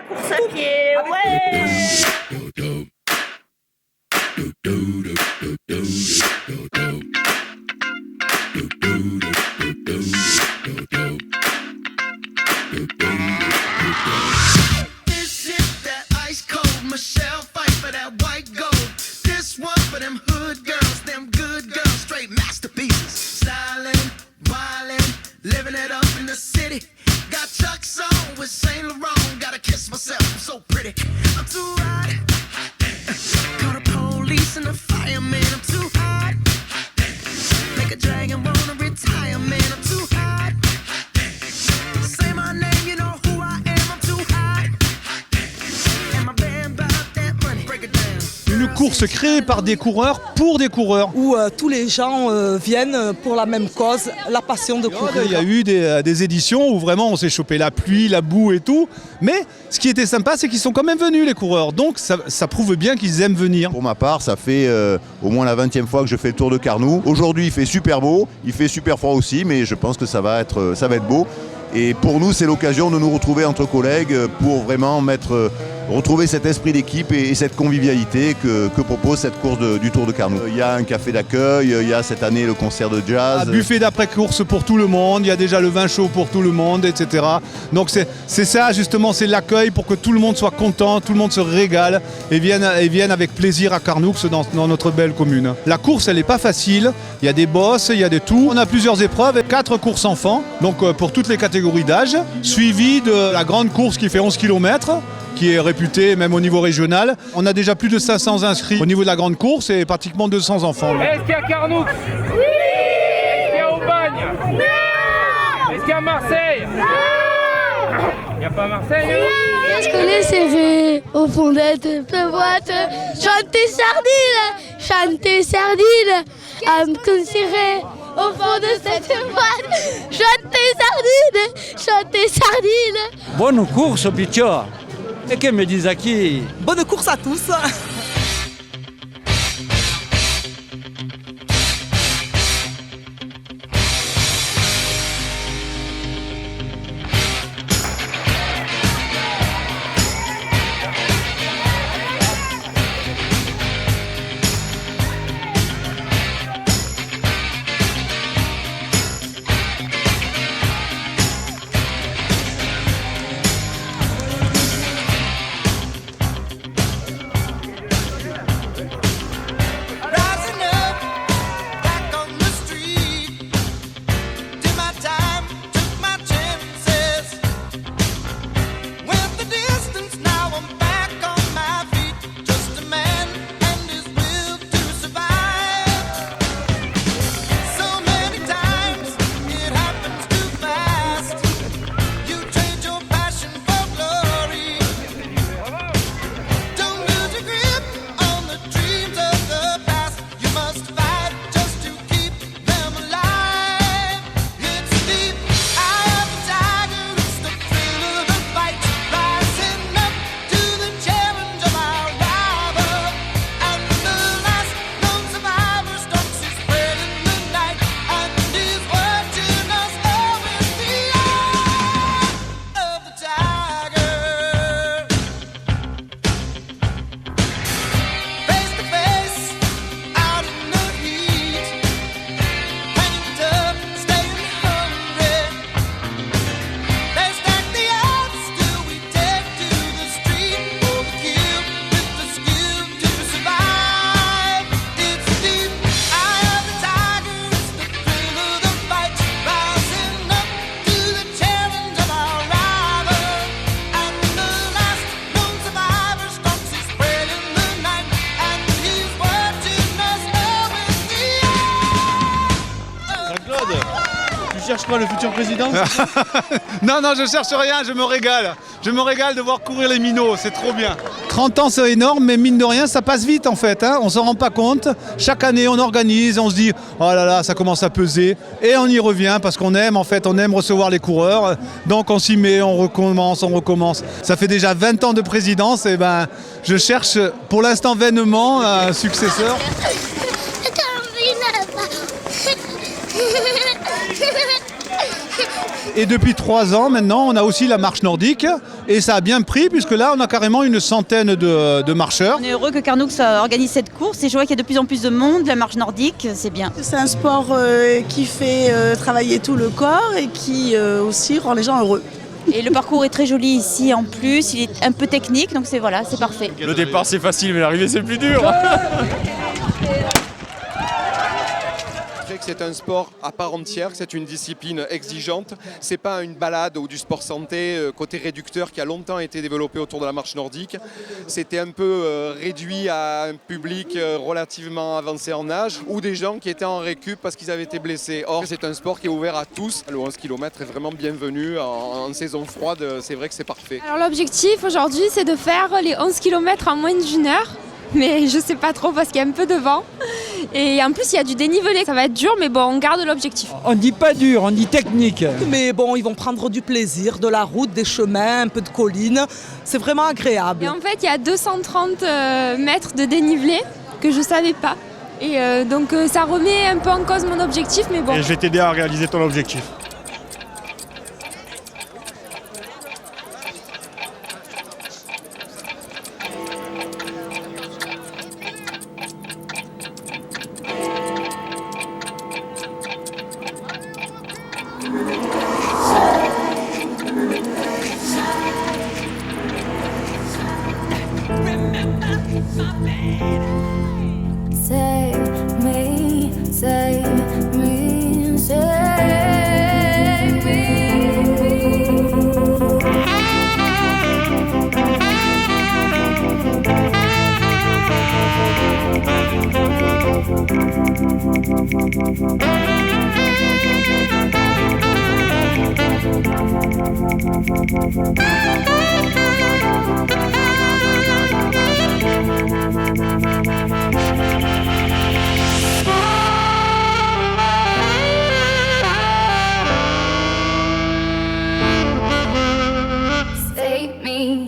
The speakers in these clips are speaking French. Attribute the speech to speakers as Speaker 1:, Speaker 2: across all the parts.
Speaker 1: course à pied, ouais.
Speaker 2: This is that ice cold Michelle fight for that white gold. This one for them hood girls, them good girls, straight masterpieces. Stylin', wildin', living it up in the city. Got Chuck's on with Saint Laurent. Gotta kiss myself, I'm so pretty. I'm too hot. Call the police and the fireman. I'm too hot. Make a dragon wanna retire, man. I'm too hot. Say my name, you know who I am. I'm too hot. And my band bought that money. Break it down.
Speaker 3: Une course créée par des coureurs pour des coureurs.
Speaker 4: Où tous les gens viennent pour la même cause, la passion de courir.
Speaker 3: Il y a eu des éditions où vraiment on s'est chopé la pluie, la boue et tout. Mais ce qui était sympa, c'est qu'ils sont quand même venus les coureurs. Donc ça prouve bien qu'ils aiment venir.
Speaker 5: Pour ma part, ça fait au moins la 20e fois que je fais le Tour de Carnoux. Aujourd'hui, il fait super beau, il fait super froid aussi, mais je pense que ça va être beau. Et pour nous, c'est l'occasion de nous retrouver entre collègues pour vraiment retrouver cet esprit d'équipe et cette convivialité que propose cette course du Tour de Carnoux. Il y a un café d'accueil, il y a cette année le concert de jazz.
Speaker 3: Un buffet d'après-course pour tout le monde, il y a déjà le vin chaud pour tout le monde, etc. Donc c'est ça justement, c'est l'accueil pour que tout le monde soit content, tout le monde se régale et vienne avec plaisir à Carnoux dans notre belle commune. La course, elle n'est pas facile, il y a des bosses, il y a des tours. On a plusieurs épreuves, 4 courses enfants, donc pour toutes les catégories d'âge, suivi de la grande course qui fait 11 km, qui est réputée même au niveau régional. On a déjà plus de 500 inscrits au niveau de la grande course et pratiquement 200 enfants.
Speaker 6: Est-ce qu'il y a Carnoux? Oui. Est-ce qu'il y a Aubagne? Non. Est-ce qu'il y a Marseille? Non. Il n'y a pas Marseille?
Speaker 7: Je connais ces au fond de cette boîte. Chantez sardine, à me considérer au fond de cette boîte. Chantez sardine.
Speaker 8: Bonne course, piccio. E che mi dici qui?
Speaker 4: Bonne course à tous.
Speaker 3: Tu cherches quoi, le futur président? Non, je cherche rien, je me régale. Je me régale de voir courir les minots, c'est trop bien. 30 ans, c'est énorme, mais mine de rien, ça passe vite en fait. On s'en rend pas compte. Chaque année, on organise, on se dit « Oh là là, ça commence à peser ». Et on y revient parce qu'on aime, en fait, on aime recevoir les coureurs. Donc on s'y met, on recommence. Ça fait déjà 20 ans de présidence, et ben, je cherche pour l'instant vainement un successeur. Et depuis 3 ans maintenant, on a aussi la marche nordique et ça a bien pris puisque là, on a carrément une centaine de marcheurs.
Speaker 9: On est heureux que Carnoux organise cette course et je vois qu'il y a de plus en plus de monde, la marche nordique, c'est bien.
Speaker 10: C'est un sport qui fait travailler tout le corps et qui aussi rend les gens heureux.
Speaker 9: Et le parcours est très joli ici en plus, il est un peu technique donc c'est parfait.
Speaker 6: Le départ c'est facile mais l'arrivée c'est plus dur.
Speaker 11: C'est un sport à part entière, c'est une discipline exigeante. C'est pas une balade ou du sport santé côté réducteur qui a longtemps été développé autour de la marche nordique. C'était un peu réduit à un public relativement avancé en âge ou des gens qui étaient en récup parce qu'ils avaient été blessés. Or, c'est un sport qui est ouvert à tous. Le 11 km est vraiment bienvenu en saison froide, c'est vrai que c'est parfait.
Speaker 7: Alors l'objectif aujourd'hui, c'est de faire les 11 km en moins d'1 heure. Mais je sais pas trop parce qu'il y a un peu de vent. Et en plus, il y a du dénivelé. Ça va être dur, mais bon, on garde l'objectif.
Speaker 8: On dit pas dur, on dit technique.
Speaker 4: Mais bon, ils vont prendre du plaisir, de la route, des chemins, un peu de collines. C'est vraiment agréable.
Speaker 7: Et en fait, il y a 230 mètres de dénivelé que je savais pas. Et donc, ça remet un peu en cause mon objectif, mais bon.
Speaker 12: Et je vais t'aider à réaliser ton objectif.
Speaker 7: Save me, save me, save me. Save me.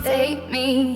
Speaker 7: Save me.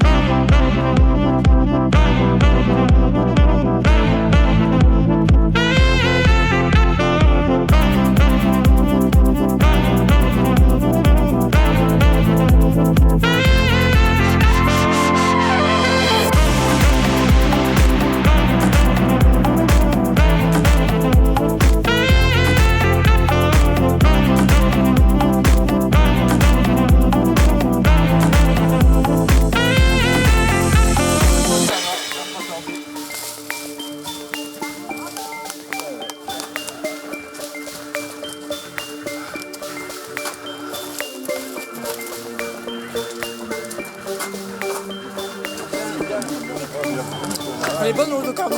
Speaker 12: Allez, bonne route au Carnoux.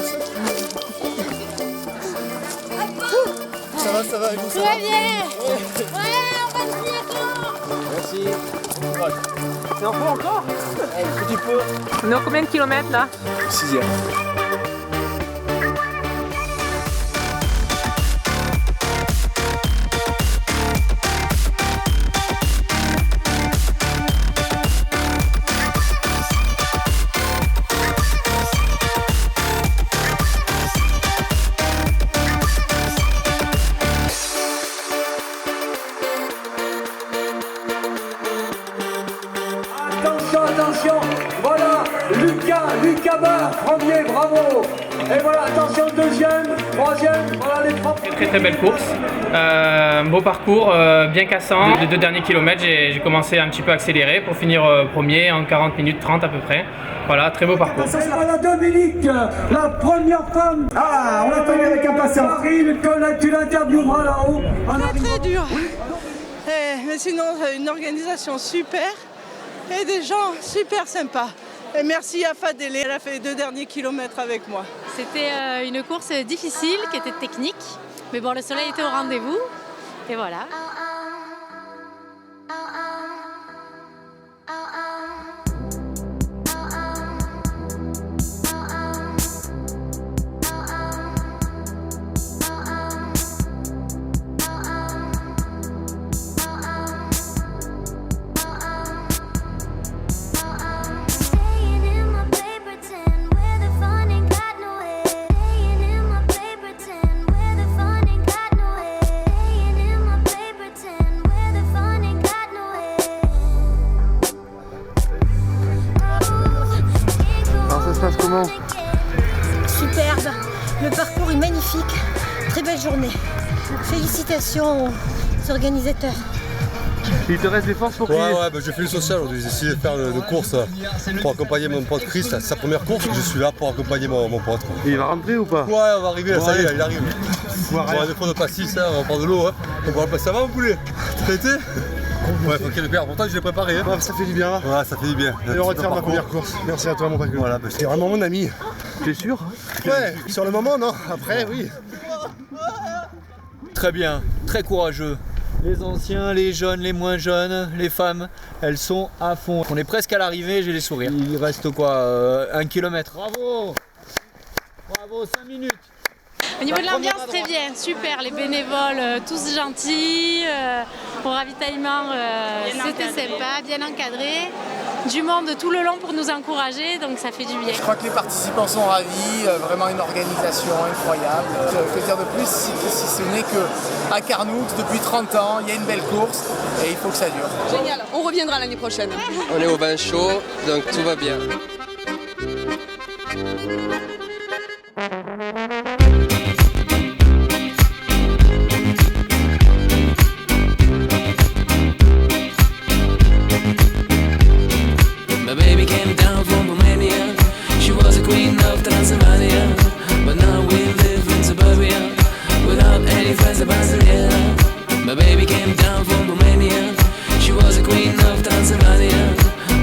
Speaker 12: Ça va, ça va, et vous, ça va?
Speaker 7: Très bien. Ouais, on va se bientôt.
Speaker 12: Merci. C'est un peu encore? Un petit peu.
Speaker 6: On est à combien de kilomètres là?
Speaker 12: 6e.
Speaker 13: Attention, voilà, Lucas Barre, premier, bravo. Et voilà, attention, deuxième, troisième, voilà les trois.
Speaker 6: Très belle course, beau parcours, bien cassant. Les 2 derniers kilomètres, j'ai commencé un petit peu à accélérer pour finir premier en 40 minutes 30 à peu près. Voilà, très beau parcours.
Speaker 13: Voilà Dominique, la première femme. Ah, on l'attendait avec impatience. Marie, tu l'intervieweras là-haut.
Speaker 4: Très dur. Mais sinon, une organisation super et des gens super sympas. Et merci à Fadélé, elle a fait les 2 derniers kilomètres avec moi.
Speaker 7: C'était une course difficile qui était technique, mais bon, le soleil était au rendez-vous et voilà.
Speaker 12: Comment?
Speaker 14: Superbe, le parcours est magnifique, très belle journée. Félicitations aux organisateurs.
Speaker 12: Il te reste des forces pour
Speaker 15: Ouais, j'ai fait le social aujourd'hui, j'ai essayé de faire de course pour accompagner mon pote Chris, c'est sa première course, je suis là pour accompagner mon pote.
Speaker 12: Et il va rentrer ou pas?
Speaker 15: Ouais, on va arriver, ça y est, il arrive. On va des fois de pastis, on va prendre de l'eau, on va passer, ça va mon poulet? T'as été? Ouais, faut qu'il le père, pourtant je l'ai préparé.
Speaker 12: Ouais, ça fait du bien.
Speaker 15: Ouais, ça fait du bien.
Speaker 12: Je retire ma première course. Merci à toi mon pote.
Speaker 15: Voilà,
Speaker 12: c'est vraiment mon ami. Tu es sûr? Ouais, sur le moment non, après oui.
Speaker 16: Très bien, très courageux. Les anciens, les jeunes, les moins jeunes, les femmes, elles sont à fond. On est presque à l'arrivée, j'ai les sourires. Il reste quoi, 1 kilomètre. Bravo! Bravo, 5 minutes.
Speaker 7: Au niveau de l'ambiance, très bien, super, les bénévoles, tous gentils, au ravitaillement, c'était sympa, bien encadré, du monde tout le long pour nous encourager, donc ça fait du bien.
Speaker 17: Je crois que les participants sont ravis, vraiment une organisation incroyable. Que dire de plus si ce n'est qu'à Carnoux, depuis 30 ans, il y a une belle course et il faut que ça dure.
Speaker 4: Génial, on reviendra l'année prochaine.
Speaker 18: On est au vin chaud, donc tout va bien.
Speaker 2: My baby came down from Romania. She was a queen of Transylvania, but now we live in suburbia without any friends of Brasilia. My baby came down from Romania. She was a queen of Transylvania,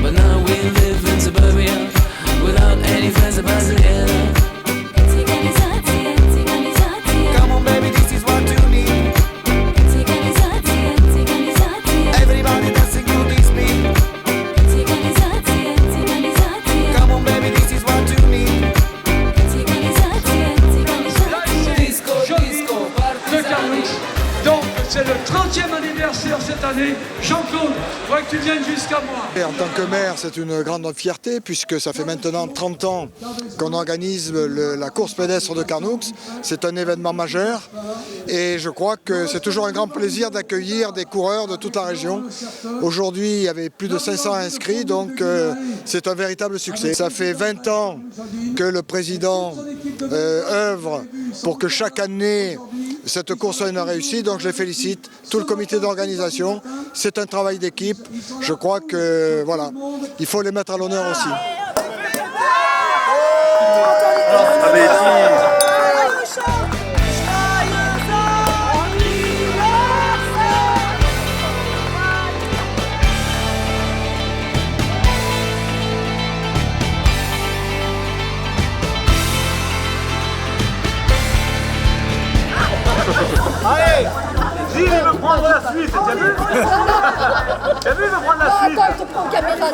Speaker 2: but now we live in suburbia without any friends of Brasilia.
Speaker 19: Come on, baby, this is what you need. Everybody dancing to this beat. Come on, baby, this is what you need.
Speaker 13: Disco de Carnoux. Donc c'est le 30e anniversaire cette année. Jean-Claude, je crois que tu viennes jusqu'à moi.
Speaker 20: Et en tant que maire, c'est une grande fierté puisque ça fait maintenant 30 ans qu'on organise la course pédestre de Carnoux. C'est un événement majeur et je crois que c'est toujours un grand plaisir d'accueillir des coureurs de toute la région. Aujourd'hui, il y avait plus de 500 inscrits, donc c'est un véritable succès. Ça fait 20 ans que le président œuvre pour que chaque année cette course soit une réussite, donc je les félicite, tout le comité d'organisation. C'est un travail d'équipe. Je crois que voilà, il faut les mettre à l'honneur aussi.
Speaker 3: Allez, Gilles, il veut prendre la suite, t'as vu? T'as vu, il veut prendre la suite.
Speaker 14: Attends, il te prend en caméra.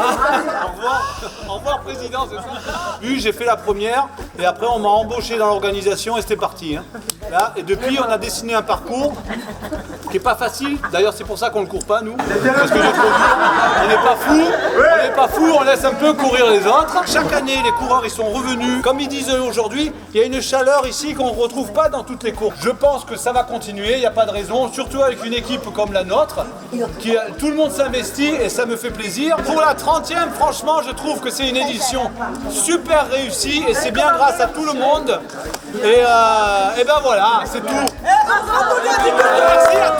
Speaker 3: Au revoir, président, c'est ça. Oui, j'ai fait la première et après on m'a embauché dans l'organisation et c'était parti. Hein. Là, et depuis, on a dessiné un parcours qui n'est pas facile. D'ailleurs, c'est pour ça qu'on ne le court pas, nous. Parce que j'ai trop dit, on n'est pas fous. On n'est pas fous, on laisse un peu courir les autres. Chaque année, les coureurs, ils sont revenus. Comme ils disent aujourd'hui, il y a une chaleur ici qu'on ne retrouve pas dans toutes les courses. Je pense que ça va continuer, il n'y a pas de raison. Surtout avec une équipe comme la nôtre, tout le monde s'investit et ça me fait plaisir. Pour la 30e, franchement, je trouve que c'est une édition super réussie et c'est bien grâce à tout le monde. Et ben voilà, c'est tout. Merci à tous.